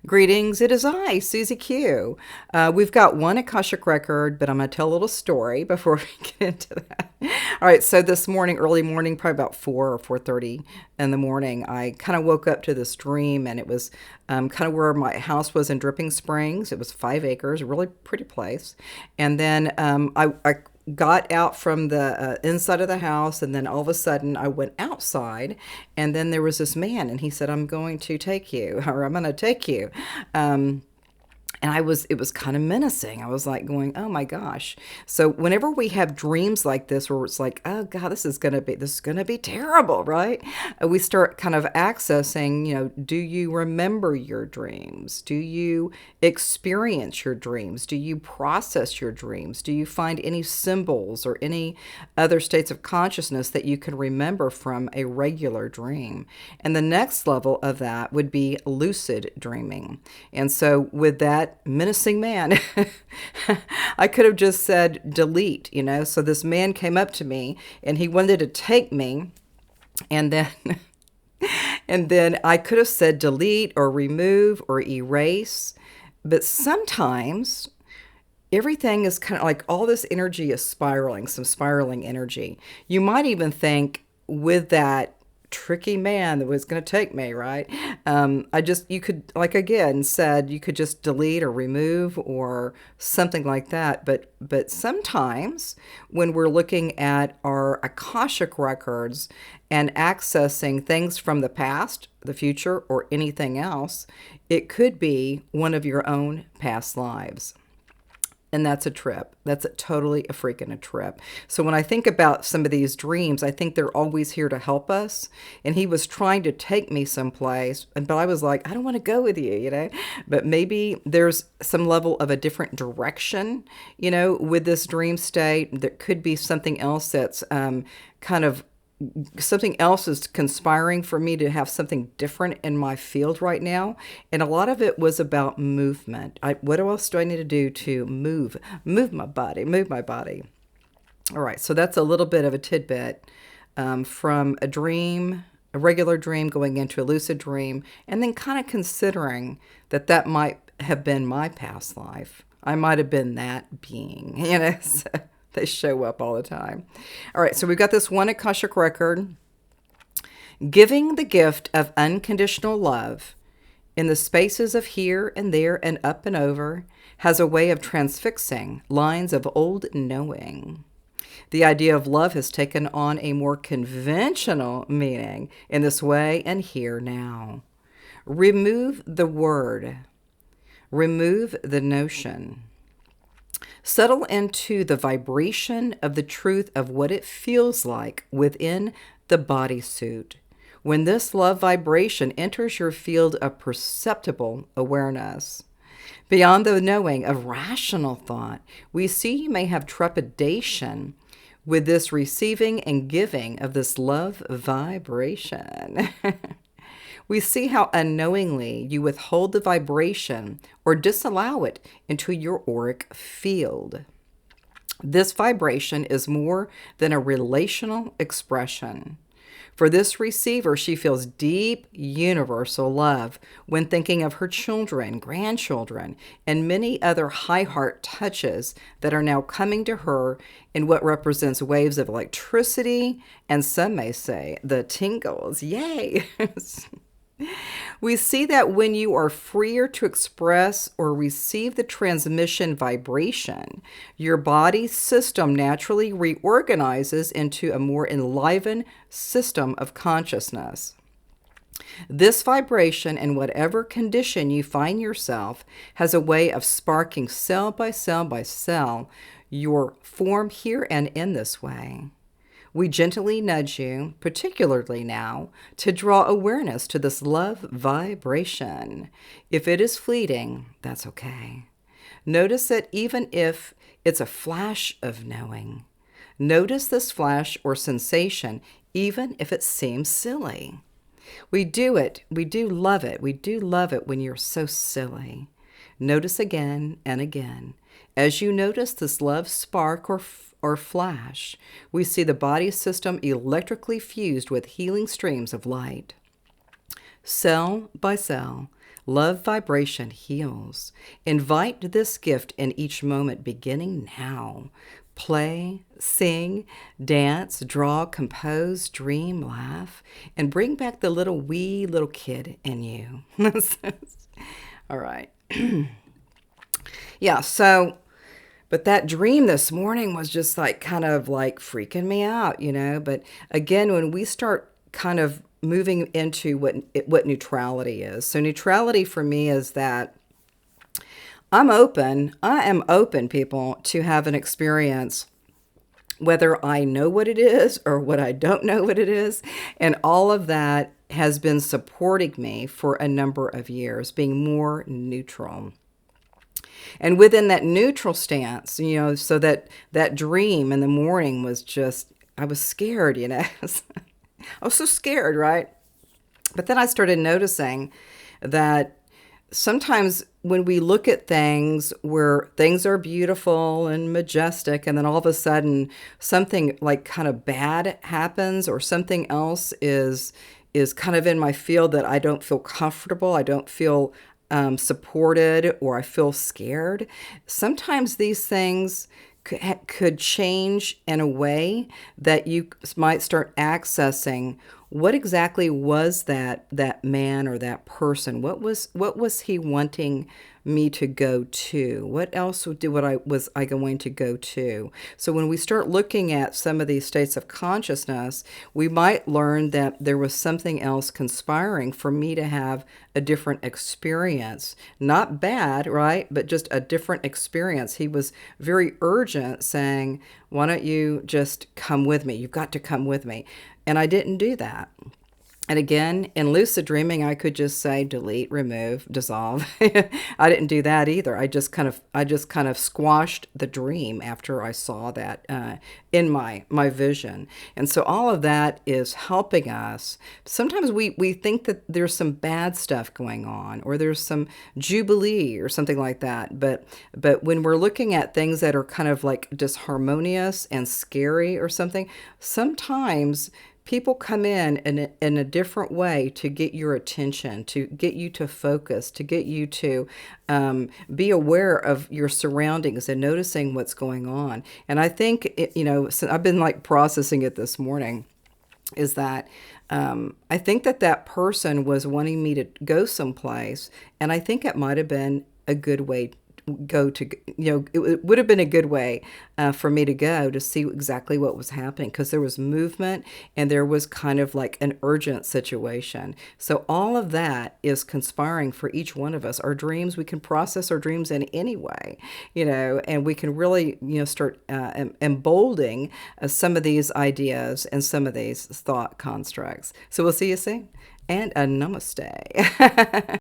Greetings, it is I, Susie Q. We've got one Akashic record, but I'm going to tell a little story before we get into that. All right, so this morning, early morning, probably about 4 or 4:30 in the morning, I kind of woke up to this dream, and it was kind of where my house was in Dripping Springs. It was 5 acres, a really pretty place. And then I got out from the inside of the house, and then all of a sudden I went outside, and then there was this man, and he said, "I'm going to take you," or "I'm going to take you." um, and it was kind of menacing. I was like going, oh my gosh. So whenever we have dreams like this, where it's like, oh God, this is gonna be terrible, right? We start kind of accessing, do you remember your dreams? Do you experience your dreams? Do you process your dreams? Do you find any symbols or any other states of consciousness that you can remember from a regular dream? And the next level of that would be lucid dreaming. And so with that menacing man, I could have just said delete, So this man came up to me and he wanted to take me, and then and then I could have said delete or remove or erase. But sometimes everything is kind of like all this energy is spiraling, some spiraling energy. You might even think with that tricky man that was going to take me, right? You could, like again said, you could just delete or remove or something like that. But sometimes when we're looking at our Akashic records and accessing things from the past, the future, or anything else, it could be one of your own past lives. And that's a trip. That's totally a freaking a trip. So when I think about some of these dreams, I think they're always here to help us. And he was trying to take me someplace, but I was like, I don't want to go with you. But maybe there's some level of a different direction, with this dream state. There could be something else that's kind of something else is conspiring for me to have something different in my field right now. And a lot of it was about movement. What else do I need to do to move my body, move my body? All right, so that's a little bit of a tidbit from a dream, a regular dream going into a lucid dream, and then kind of considering that might have been my past life. I might have been that being, so they show up all the time. All right, so we've got this one Akashic record. Giving the gift of unconditional love in the spaces of here and there and up and over has a way of transfixing lines of old knowing. The idea of love has taken on a more conventional meaning in this way and here now. Remove the word. Remove the notion. Settle into the vibration of the truth of what it feels like within the bodysuit. When this love vibration enters your field of perceptible awareness, beyond the knowing of rational thought, we see you may have trepidation with this receiving and giving of this love vibration. We see how unknowingly you withhold the vibration or disallow it into your auric field. This vibration is more than a relational expression. For this receiver, she feels deep universal love when thinking of her children, grandchildren, and many other high heart touches that are now coming to her in what represents waves of electricity, and some may say the tingles. Yay! We see that when you are freer to express or receive the transmission vibration, your body system naturally reorganizes into a more enlivened system of consciousness. This vibration, in whatever condition you find yourself, has a way of sparking cell by cell by cell your form here and in this way. We gently nudge you, particularly now, to draw awareness to this love vibration. If it is fleeting, that's okay. Notice it even if it's a flash of knowing. Notice this flash or sensation even if it seems silly. We do love it. We do love it when you're so silly. Notice again and again. As you notice this love spark or flash, we see the body system electrically fused with healing streams of light. Cell by cell, Love vibration heals. Invite this gift in each moment, beginning now. Play, sing, dance, draw, compose, dream, laugh, and bring back the wee little kid in you. All right. Yeah, so but that dream this morning was just like kind of like freaking me out, But again, when we start kind of moving into what neutrality is. So neutrality for me is that I'm open. I am open, people, to have an experience, whether I know what it is or what I don't know what it is. And all of that has been supporting me for a number of years, being more neutral. And within that neutral stance, so that dream in the morning was just, I was scared, I was so scared, right? But then I started noticing that sometimes when we look at things where things are beautiful and majestic, and then all of a sudden something like kind of bad happens, or something else is kind of in my field that I don't feel comfortable, I don't feel supported, or I feel scared. Sometimes these things could change in a way that you might start accessing what exactly was that man or that person. What was he wanting me to go to? What else was I going to go to? So when we start looking at some of these states of consciousness, we might learn that there was something else conspiring for me to have a different experience. Not bad, right? But just a different experience. He was very urgent, saying, why don't you just come with me? You've got to come with me. And I didn't do that. And again, in lucid dreaming, I could just say delete, remove, dissolve. I didn't do that either. I just kind of squashed the dream after I saw that in my vision. And so all of that is helping us. Sometimes we think that there's some bad stuff going on, or there's some jubilee or something like that. But when we're looking at things that are kind of like disharmonious and scary or something, sometimes people come in a different way to get your attention, to get you to focus, to get you to be aware of your surroundings and noticing what's going on. And I think, so I've been like processing it this morning, is that I think that person was wanting me to go someplace, and I think it might have been a good way it would have been a good way for me to go to see exactly what was happening, because there was movement and there was kind of like an urgent situation. So all of that is conspiring for each one of us. Our dreams, we can process our dreams in any way, and we can really, start emboldening some of these ideas and some of these thought constructs. So we'll see you soon, and a namaste.